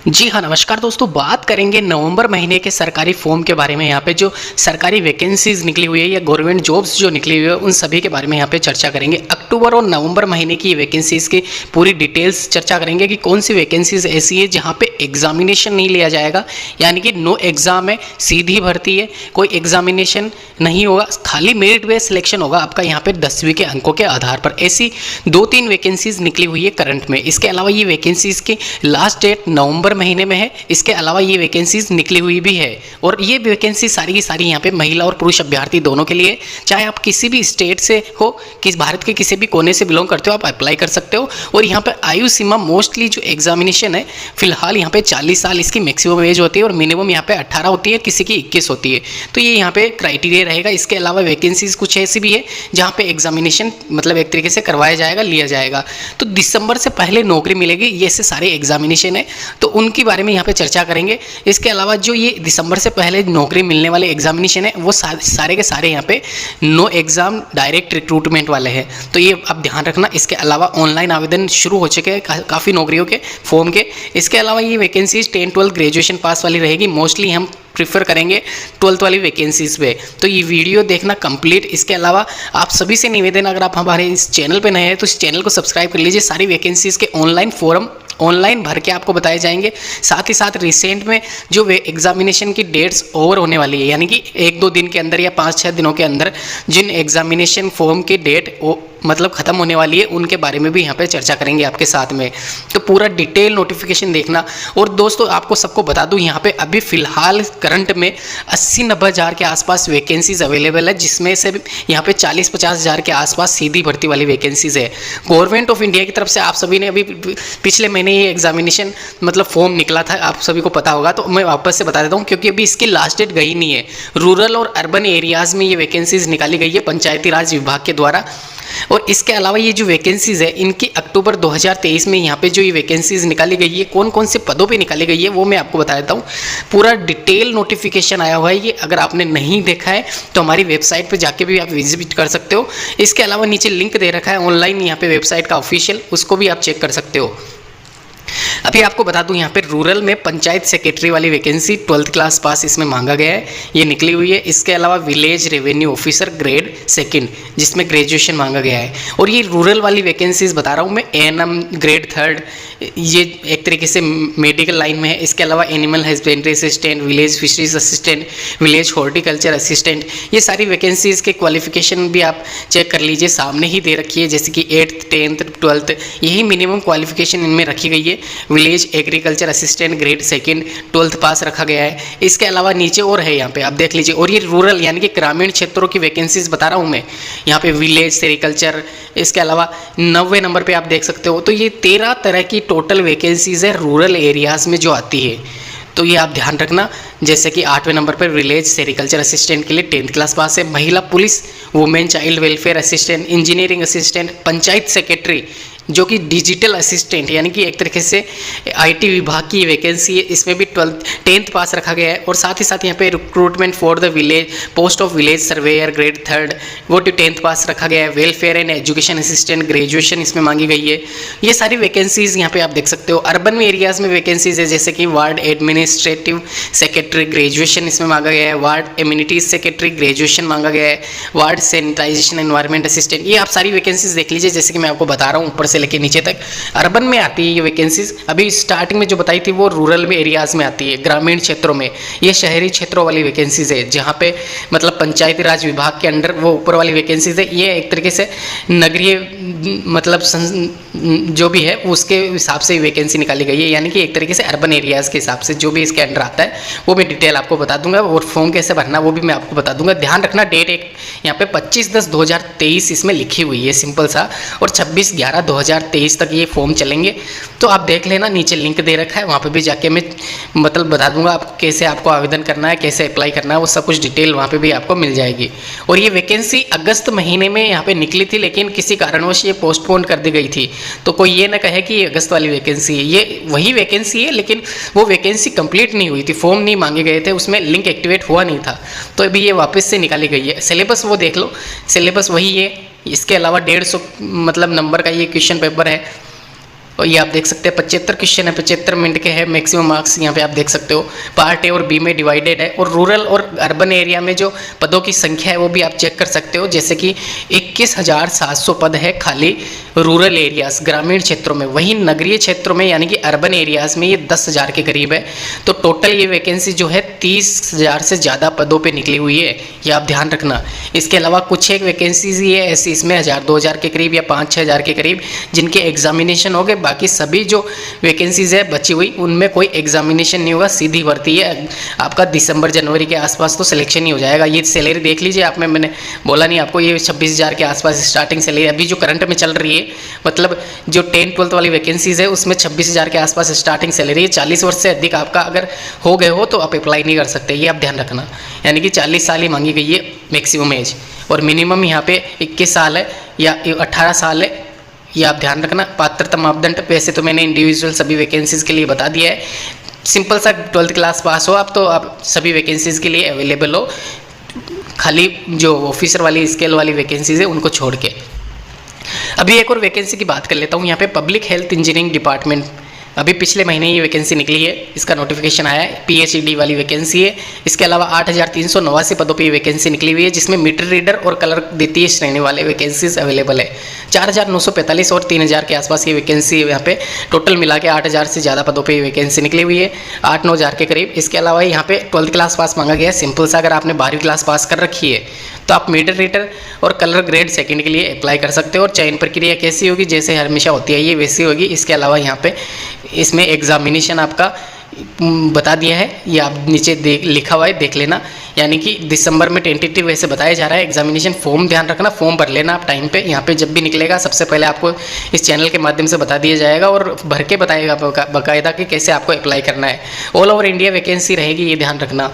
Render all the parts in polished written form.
जी हाँ, नमस्कार दोस्तों। बात करेंगे नवंबर महीने के सरकारी फॉर्म के बारे में। यहाँ पे जो सरकारी वैकेंसीज निकली हुई है या गवर्नमेंट जॉब्स जो निकली हुई है उन सभी के बारे में यहाँ पे चर्चा करेंगे। अक्टूबर और नवंबर महीने की वैकेंसीज की पूरी डिटेल्स चर्चा करेंगे कि कौन सी वैकेंसीज ऐसी है जहाँ पे एग्जामिनेशन नहीं लिया जाएगा, यानी कि नो एग्ज़ाम है, सीधी भर्ती है, कोई एग्जामिनेशन नहीं होगा, खाली मेरिट बेस्ड सिलेक्शन होगा आपका यहाँ पे 10वीं के अंकों के आधार पर। ऐसी 2-3 वैकेंसीज निकली हुई है करंट में। इसके अलावा ये वैकेंसीज की लास्ट डेट नवंबर महीने में है। इसके अलावा ये वैकेंसीज निकली हुई भी है और ये वैकेंसी सारी की सारी यहाँ पे महिला और पुरुष अभ्यर्थी दोनों के लिए, चाहे आप किसी भी स्टेट से हो, किस भारत के किसी भी कोने से बिलोंग करते हो, आप अप्लाई कर सकते हो। और यहाँ पे आयु सीमा मोस्टली जो एग्जामिनेशन है फिलहाल यहाँ पे 40 साल इसकी मैक्सिमम एज होती है और मिनिमम यहाँ पे 18 होती है, किसी की 21 होती है। तो ये यहाँ पे क्राइटेरिया रहेगा। इसके अलावा वैकेंसीज कुछ ऐसी भी है जहाँ पे एग्जामिनेशन मतलब एक तरीके से करवाया जाएगा, लिया जाएगा। तो दिसंबर से पहले नौकरी मिलेगी, ये से सारे एग्जामिनेशन है तो उनके बारे में यहाँ पे चर्चा करेंगे। इसके अलावा जो ये दिसंबर से पहले नौकरी मिलने वाले एग्जामिनेशन है वो सारे के सारे यहाँ पे नो एग्ज़ाम डायरेक्ट रिक्रूटमेंट वाले हैं, तो ये आप ध्यान रखना। इसके अलावा ऑनलाइन आवेदन शुरू हो चुके हैं काफ़ी नौकरियों के फॉर्म के। इसके अलावा ये वैकेंसीज 10-12 ग्रेजुएशन पास वाली रहेगी। मोस्टली हम प्रीफर करेंगे 12th वाली वैकेंसीज पे, तो ये वीडियो देखना कंप्लीट। इसके अलावा आप सभी से निवेदन, अगर आप हमारे इस चैनल पे नए हैं तो इस चैनल को सब्सक्राइब कर लीजिए। सारी वैकेंसीज के ऑनलाइन फॉर्म ऑनलाइन भर के आपको बताए जाएंगे। साथ ही साथ रिसेंट में जो एग्जामिनेशन की डेट्स ओवर होने वाली है, यानी कि 1-2 दिन के अंदर या 5-6 दिनों के अंदर जिन एग्जामिनेशन फॉर्म की डेट मतलब ख़त्म होने वाली है उनके बारे में भी यहाँ पे चर्चा करेंगे आपके साथ में। तो पूरा डिटेल नोटिफिकेशन देखना। और दोस्तों आपको सबको बता दूँ यहाँ पे अभी फ़िलहाल करंट में 80-90 हज़ार के आसपास वैकेंसीज अवेलेबल है, जिसमें से यहाँ पे 40-50 हज़ार के आसपास सीधी भर्ती वाली वैकेंसीज है। गवर्नमेंट ऑफ इंडिया की तरफ से आप सभी ने अभी पिछले महीने ये एग्जामिनेशन मतलब फॉर्म निकला था, आप सभी को पता होगा, तो मैं वापस से बता देता हूँ क्योंकि अभी इसकी लास्ट डेट गई नहीं है। रूरल और अर्बन एरियाज़ में ये वैकेंसीज निकाली गई है पंचायती राज विभाग के द्वारा। और इसके अलावा ये जो वैकेंसीज़ है इनकी अक्टूबर 2023 में यहाँ पे जो ये वैकेंसीज़ निकाली गई है, कौन कौन से पदों पे निकाली गई है वो मैं आपको बता देता हूँ। पूरा डिटेल नोटिफिकेशन आया हुआ है ये, अगर आपने नहीं देखा है तो हमारी वेबसाइट पे जाके भी आप विजिट कर सकते हो। इसके अलावा नीचे लिंक दे रखा है ऑनलाइन यहाँ पे वेबसाइट का ऑफिशियल, उसको भी आप चेक कर सकते हो। अभी आपको बता दूं यहाँ पे रूरल में पंचायत सेक्रेटरी वाली वैकेंसी 12th क्लास पास इसमें मांगा गया है, ये निकली हुई है। इसके अलावा विलेज रेवेन्यू ऑफिसर ग्रेड 2 जिसमें ग्रेजुएशन मांगा गया है। और ये रूरल वाली वैकेंसीज बता रहा हूँ मैं, एएनएम ग्रेड 3 ये एक तरीके से मेडिकल लाइन में है। इसके अलावा animal husbandry assistant, village fisheries assistant, village horticulture assistant, ये सारी वैकेंसीज़ के क्वालिफिकेशन भी आप चेक कर लीजिए, सामने ही दे रखी है। जैसे कि 8th 10th 12th यही मिनिमम क्वालिफिकेशन इनमें रखी गई है। Village agriculture assistant grade 2 12th पास रखा गया है। इसके अलावा नीचे और है यहाँ पे आप देख लीजिए। और ये रूरल यानी कि ग्रामीण क्षेत्रों की वैकेंसीज बता रहा हूँ मैं यहाँ पे, विलेज सेरिकल्चर। इसके अलावा 90वें नंबर पे आप देख सकते हो। तो ये 13 तरह की टोटल वैकेंसीज है रूरल एरियाज़ में जो आती है, तो ये आप ध्यान रखना। जैसे कि 8वें नंबर पर विलेज सेरिकल्चर असिस्टेंट के लिए 10th क्लास पास है। महिला police, women child welfare assistant, engineering assistant, panchayat secretary जो कि डिजिटल असिस्टेंट यानी कि एक तरीके से आईटी विभाग की वैकेंसी है, इसमें भी 10th पास रखा गया है। और साथ ही साथ यहाँ पे recruitment for the village post of village surveyor grade 3 वो 10th पास रखा गया है। Welfare and education assistant graduation इसमें मांगी गई है। ये सारी वैकेंसीज यहाँ पे आप देख सकते हो। अर्बन में एरियाज़ में वैकेंसीज है, जैसे कि वार्ड एडमिनिस्ट्रेटिव सेक्रेटरी ग्रेजुएशन इसमें मांगा गया है। वार्ड एम्यूनिटीज सेक्रेटरी ग्रेजुएशन मांगा गया है। वार्ड सैनिटाइजेशन एनवायरमेंट असिस्टेंट, ये आप सारी वैकेंसीज देख लीजिए। जैसे कि मैं आपको बता रहा हूँ ऊपर से लेके नीचे तक अर्बन में आती है ये वैकेंसीज। अभी स्टार्टिंग में जो बताई थी वो रूरल में एरियाज में आती है, ग्रामीण क्षेत्रों में। ये शहरी क्षेत्रों वाली वैकेंसीज है जहाँ पे मतलब पंचायती राज विभाग के अंडर वो ऊपर वाली वैकेंसीज है। ये एक तरीके से नगरीय मतलब जो भी है उसके हिसाब से वैकेंसी निकाली गई है, यानी कि एक तरीके से अर्बन एरियाज़ के हिसाब से जो भी इसके अंडर आता है वो मैं डिटेल आपको बता दूंगा। और फॉर्म कैसे भरना वो भी मैं आपको बता दूंगा। ध्यान रखना डेट एक यहाँ पे 25/10/2023 इसमें लिखी हुई है, सिंपल सा। और 26/11/2023 तक ये फॉर्म चलेंगे, तो आप देख लेना, नीचे लिंक दे रखा है, वहाँ पे भी जाके मैं मतलब बता दूंगा आप कैसे आपको आवेदन करना है, कैसे अप्लाई करना है, वो सब कुछ डिटेल वहाँ पे भी आपको मिल जाएगी। और ये वैकेंसी अगस्त महीने में यहाँ पे निकली थी, लेकिन किसी कारणवश ये पोस्टपोन कर दी गई थी। तो कोई ये ना कहे कि ये अगस्त वाली वैकेंसी है, ये वही वैकेंसी है, लेकिन वो वैकेंसी कंप्लीट नहीं हुई थी, फॉर्म नहीं मांगे गए थे, उसमें लिंक एक्टिवेट हुआ नहीं था, तो अभी ये वापस से निकाली गई है। सिलेबस वो देख लो, सिलेबस वही है। इसके अलावा 150 मतलब नंबर का ये क्वेश्चन पेपर है। और ये आप देख सकते हैं 75 क्वेश्चन है, 75 मिनट के हैं, मैक्सिमम मार्क्स यहाँ पे आप देख सकते हो। पार्ट ए और बी में डिवाइडेड है, और रूरल और अर्बन एरिया में जो पदों की संख्या है वो भी आप चेक कर सकते हो। जैसे कि 21,700 पद है खाली रूरल एरियाज, ग्रामीण क्षेत्रों में। वहीं नगरीय क्षेत्रों में यानी कि अर्बन एरियाज में ये 10,000 के करीब है। तो टोटल ये वैकेंसी जो है 30,000 से ज़्यादा पदों पे निकली हुई है, ये आप ध्यान रखना। इसके अलावा कुछ एक वैकेंसीज ये ऐसी इसमें 1,000-2,000 के करीब या 5-6,000 के करीब जिनके एग्जामिनेशन हो गए। बाकी सभी जो वैकेंसीज है बची हुई उनमें कोई एग्जामिनेशन नहीं होगा, सीधी भर्ती है। आपका दिसंबर जनवरी के आसपास तो सिलेक्शन ही हो जाएगा। ये सैलरी देख लीजिए आप में, मैंने बोला नहीं आपको, ये 26,000 के आसपास स्टार्टिंग सैलरी अभी जो करंट में चल रही है। मतलब जो 10-12 वाली वैकेंसीज है उसमें 26,000 के आसपास स्टार्टिंग सैलरी है। 40 वर्ष से अधिक आपका अगर हो गए हो तो आप अप्लाई नहीं कर सकते, ये आप ध्यान रखना। यानी कि 40 साल ही मांगी गई है मैक्सिमम एज, और मिनिमम यहाँ पे 21 साल है या 18 साल है, ये आप ध्यान रखना। पात्रता मापदंड वैसे तो मैंने इंडिविजुअल सभी वैकेंसीज के लिए बता दिया है। सिंपल सा 12th क्लास पास हो आप तो आप सभी वैकेंसीज के लिए अवेलेबल हो, खाली जो ऑफिसर वाली स्केल वाली वैकेंसीज है उनको छोड़ के। अभी एक और वैकेंसी की बात कर लेता हूँ। यहाँ पे पब्लिक हेल्थ इंजीनियरिंग डिपार्टमेंट, अभी पिछले महीने ये वैकेंसी निकली है, इसका नोटिफिकेशन आया है, PhD वाली वैकेंसी है। इसके अलावा 8,389 पदों पे ये वैकेंसी निकली हुई है, जिसमें मीटर रीडर और कलर द्वितीय श्रेणी वाले वैकेंसीज अवेलेबल है। 4,945 और 3,000 के आसपास ये वैकेंसी है। यहाँ पे टोटल मिला के 8,000 से ज़्यादा पदों पर वैकेंसी निकली हुई है, 8-9,000 के करीब। इसके अलावा यहाँ पे 12th क्लास पास मांगा गया है। सिंपल सा अगर आपने 12वीं क्लास पास कर रखी है तो आप मीटर रीडर और कलर ग्रेड सेकंड के लिए अप्लाई कर सकते हो। और चयन प्रक्रिया कैसी होगी, जैसे हमेशा होती है ये वैसी होगी। इसके अलावा यहाँ पे इसमें एग्जामिनेशन आपका बता दिया है, ये आप नीचे लिखा हुआ है, देख लेना। यानी कि दिसंबर में टेंटेटिव वैसे बताया जा रहा है। एग्जामिनेशन फॉर्म ध्यान रखना, फॉर्म भर लेना आप टाइम पे। यहाँ पे जब भी निकलेगा सबसे पहले आपको इस चैनल के माध्यम से बता दिया जाएगा और भर के बताएगा बाकायदा कि कैसे आपको अप्लाई करना है। ऑल ओवर इंडिया वैकेंसी रहेगी, ये ध्यान रखना।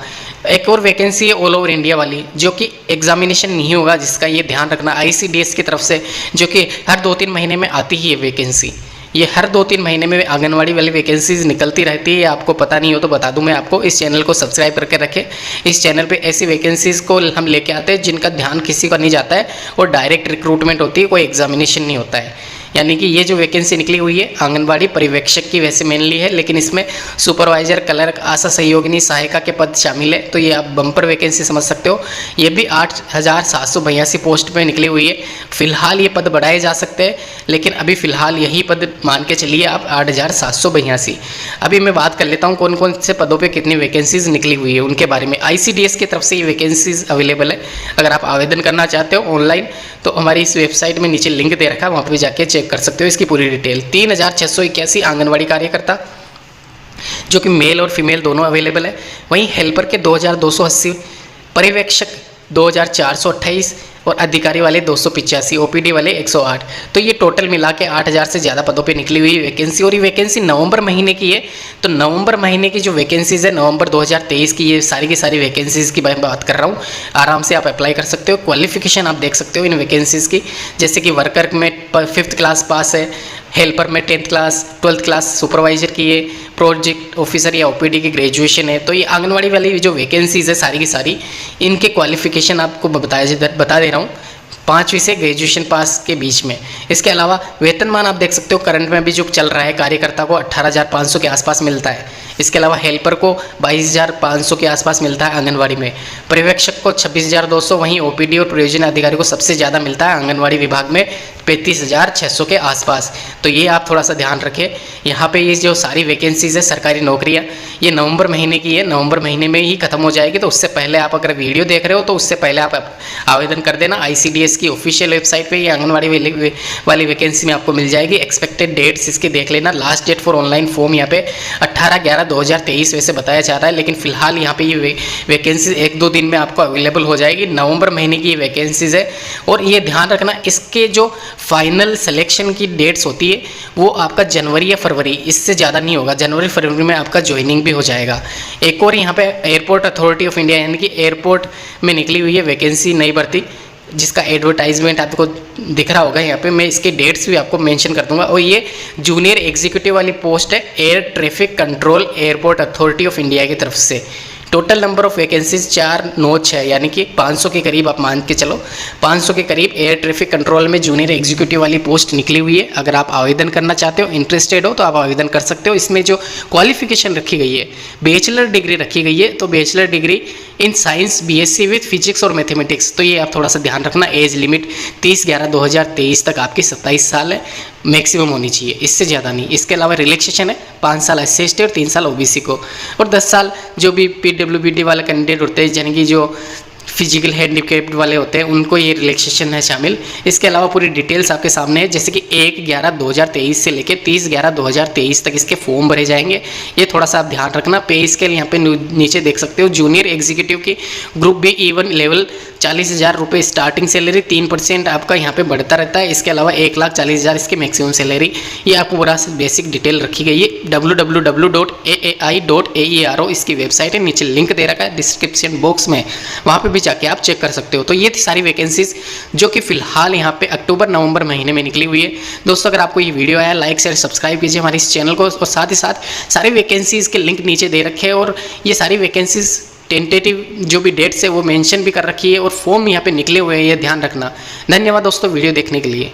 एक और वैकेंसी है ऑल ओवर इंडिया वाली, जो कि एग्जामिनेशन नहीं होगा, जिसका ये ध्यान रखना। ICDS की तरफ से, जो कि हर 2-3 महीने में आती ही है वैकेंसी। ये हर 2-3 महीने में आंगनवाड़ी वाली वैकेंसीज निकलती रहती है। आपको पता नहीं हो तो बता दूं मैं आपको, इस चैनल को सब्सक्राइब करके रखें। इस चैनल पे ऐसी वैकेंसीज को हम लेके आते हैं जिनका ध्यान किसी का नहीं जाता है और डायरेक्ट रिक्रूटमेंट होती है, कोई एग्जामिनेशन नहीं होता है। यानी कि ये जो वैकेंसी निकली हुई है आंगनबाड़ी पर्यवेक्षक की वैसे मेनली है, लेकिन इसमें सुपरवाइजर, क्लर्क, आशा सहयोगिनी, सहायिका के पद शामिल है। तो ये आप बम्पर वैकेंसी समझ सकते हो। ये भी 8,782 पोस्ट पे निकली हुई है। फिलहाल ये पद बढ़ाए जा सकते हैं, लेकिन अभी फिलहाल यही पद मान के चलिए आप 8,782। अभी मैं बात कर लेता हूँ कौन कौन से पदों पर कितनी वैकेंसीज निकली हुई है उनके बारे में। ICDS की तरफ से ये वैकेंसीज अवेलेबल है। अगर आप आवेदन करना चाहते हो ऑनलाइन तो हमारी इस वेबसाइट में नीचे लिंक दे रखा है, वहाँ पर जाके चेक कर सकते हो इसकी पूरी डिटेल। 3,681 आंगनवाड़ी कार्यकर्ता जो कि मेल और फीमेल दोनों अवेलेबल है। वहीं हेल्पर के 2,280, पर्यवेक्षक 2,428 और अधिकारी वाले 285, OPD वाले 108। तो ये टोटल मिला के 8,000 से ज़्यादा पदों पे निकली हुई वैकेंसी। और ये वैकेंसी नवंबर महीने की है। तो नवंबर महीने की जो वैकेंसीज है नवंबर 2023 की, ये सारी की सारी वैकेंसीज़ की मैं बात कर रहा हूँ। आराम से आप अप्लाई कर सकते हो। क्वालिफिकेशन आप देख सकते हो इन वैकेंसीज़ की, जैसे कि वर्कर में 5th क्लास पास है, हेल्पर में 10th class, 12th class, supervisor की है, प्रोजेक्ट ऑफिसर या OPD की ग्रेजुएशन है। तो ये आंगनवाड़ी वाली जो वैकेंसीज़ है सारी की सारी, इनके क्वालिफिकेशन आपको बता दे रहा हूँ, 5वीं से ग्रेजुएशन पास के बीच में। इसके अलावा वेतनमान आप देख सकते हो करंट में भी जो चल रहा है, कार्यकर्ता को 18,500 के आसपास मिलता है। इसके अलावा हेल्पर को 22,500 के आसपास मिलता है आंगनवाड़ी में, पर्यवेक्षक को 26,200, वहीं OPD और प्रयोजन अधिकारी को सबसे ज़्यादा मिलता है आंगनवाड़ी विभाग में 35,600 के आसपास। तो ये आप थोड़ा सा ध्यान रखें। यहाँ पे ये जो सारी वैकेंसीज़ है सरकारी नौकरियाँ, ये नवंबर महीने की है, नवंबर महीने में ही खत्म हो जाएगी। तो उससे पहले आप अगर वीडियो देख रहे हो तो उससे पहले आप आवेदन कर देना। ICDS की ऑफिशियल वेबसाइट पे ये आंगनवाड़ी वाली वैकेंसी में आपको मिल जाएगी। एक्सपेक्टेड डेट्स इसके देख लेना। Last date for online form यहाँ पे 18/11/2023 वैसे बताया जा रहा है, लेकिन फिलहाल यहाँ पे ये वैकेंसी 1-2 दिन में आपको अवेलेबल हो जाएगी। नवंबर महीने की ये वैकेंसीज है। और ये ध्यान रखना, इसके जो फाइनल सिलेक्शन की डेट्स होती है वो आपका जनवरी या फरवरी, इससे ज़्यादा नहीं होगा। जनवरी फरवरी में आपका ज्वाइनिंग भी हो जाएगा। एक और यहाँ पे एयरपोर्ट अथॉरिटी ऑफ इंडिया यानी कि एयरपोर्ट में निकली हुई है वैकेंसी नई भर्ती, जिसका एडवर्टाइजमेंट आपको दिख रहा होगा यहाँ पे। मैं इसके डेट्स भी आपको मेंशन कर दूंगा। और ये जूनियर एग्जीक्यूटिव वाली पोस्ट है, air traffic control airport authority of India की तरफ से। टोटल नंबर ऑफ वैकेंसीज 496 यानी कि 500 के करीब आप मान के चलो, 500 के करीब एयर ट्रैफिक कंट्रोल में जूनियर एग्जीक्यूटिव वाली पोस्ट निकली हुई है। अगर आप आवेदन करना चाहते हो, इंटरेस्टेड हो, तो आप आवेदन कर सकते हो। इसमें जो क्वालिफिकेशन रखी गई है, बैचलर डिग्री रखी गई है, तो bachelor degree in science BSc with physics और मैथमेटिक्स। तो ये आप थोड़ा सा ध्यान रखना। एज लिमिट 30/11/2023 तक आपकी 27 साल है, मैक्सिमम होनी चाहिए, इससे ज़्यादा नहीं। इसके अलावा रिलैक्सेशन है 5 साल SC/ST और 3 साल OBC को, और 10 साल जो भी PWBD वाले कैंडिडेट होते हैं, यानी कि जो फिजिकल हैंडीकैप्ड वाले होते हैं, उनको ये रिलैक्सेशन है शामिल। इसके अलावा पूरी डिटेल्स आपके सामने है, जैसे कि 1/11/2023 से लेकर 30/11/2023 तक इसके फॉर्म भरे जाएंगे। ये थोड़ा सा आप ध्यान रखना। पे स्केल यहाँ पे नीचे देख सकते हो। जूनियर एग्जीक्यूटिव की ग्रुप B E1 लेवल 40,000 रुपये स्टार्टिंग सैलरी, 3% आपका यहाँ पे बढ़ता रहता है। इसके अलावा 1,40,000 इसकी मैक्सिमम सैलरी। ये आपको पूरा बेसिक डिटेल रखी गई है। www.aai.aero इसकी वेबसाइट है, नीचे लिंक दे रखा है डिस्क्रिप्शन बॉक्स में, वहाँ पे भी जाके आप चेक कर सकते हो। तो ये थी सारी वैकेंसीज जो कि फिलहाल यहाँ पे अक्टूबर-नवंबर महीने में निकली हुई है। दोस्तों, अगर आपको ये वीडियो आया, लाइक शेयर सब्सक्राइब कीजिए हमारे इस चैनल को, और साथ ही साथ सारी वैकेंसीज के लिंक नीचे दे रखे हैं, और ये सारी वैकेंसीज टेंटेटिव जो भी डेट्स है वो मेंशन भी कर रखी है, और फॉर्म यहाँ पे निकले हुए हैं, ये ध्यान रखना। धन्यवाद दोस्तों वीडियो देखने के लिए।